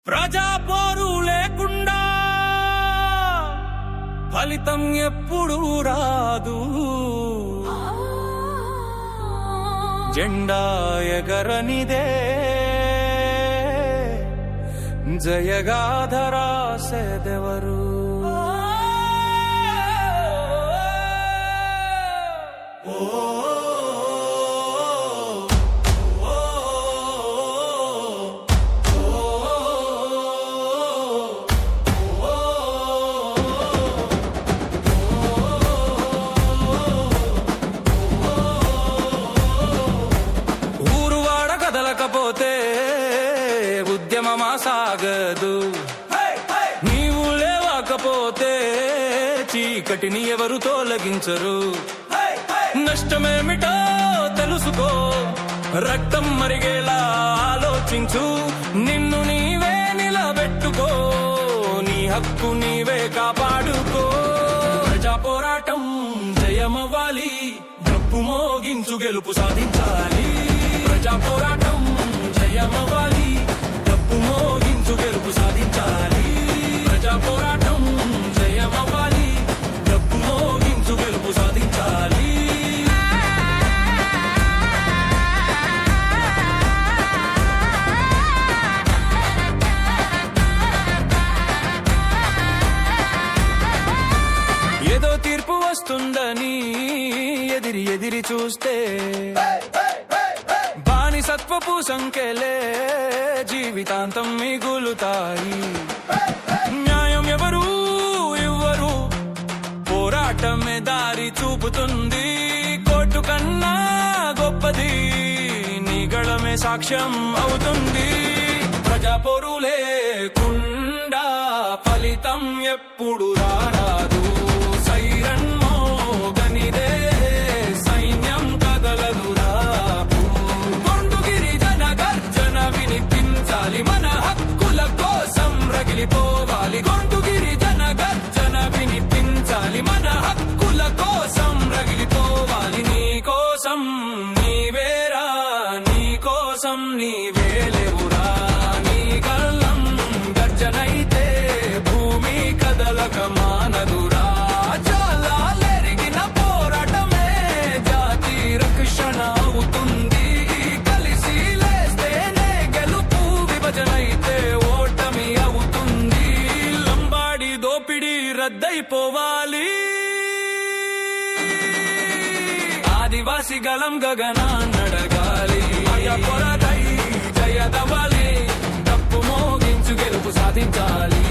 ప్రజా పోరు లేకుండా ఫలితం ఎప్పుడు రాదు. జెండా ఎగరనిదే జయగాథ రాసేదెవరు? కదలకపోతే ఉద్యమమా సాగదు. నీవు లేవకపోతే చీకటిని ఎవరు తొలగించరు. నష్టమేమిటో తెలుసుకో, రక్తం మరిగేలా ఆలోచించు, నిన్ను నీవే నిలబెట్టుకో, నీ హక్కు నీవే కాపాడుకో. ప్రజా పోరాటం జయమవ్వాలి, డప్పు మోగించు గెలుపు సాధించాలి. ప్రజా పోరాటం జయమవ్వాలి, డప్పు మోగించు గెలుపు సాధించాలి. ప్రజా పోరాటం జయమవ్వాలి, డప్పు మోగించు గెలుపు సాధించాలి. ఏదో తీర్పు వస్తుందని ఎదిరి చూస్తే సత్వపు సంఖ్యలే జీవితాంతం మిగులుతాయి. న్యాయం ఎవరు ఇవ్వరు, పోరాటమే దారి చూపుతుంది. కోర్టు కన్నా గొప్పది నీ గళమే సాక్ష్యం అవుతుంది. ప్రజా పోరు లేకుండా ఫలితం ఎప్పుడు రారాదు. సైరన్ మోగనిదే సైన్యం కదలదురా. మన హక్కుల కోసం రగిలిపోవాలి. గొంతు గిరిజన గర్జన వినిపించాలి. మన హక్కుల కోసం రగిలిపోవాలి. నీ కోసం నీవేరా, నీ కోసం నీవేలేవురా. నీ గల్లం గర్జనైతే భూమి కదలక మానదురా. జాలాలెరిగిన పోరాటమే జాతి రక్షణ అవుతుంది. అయితే ఓటమి అవుతుంది. లంబాడి దోపిడి రద్దయిపోవాలి. ఆదివాసి గలం గగనాన్నడగాలి. కొరదై జయదవాలి, డప్పు మోగించు గెలుపు సాధించాలి.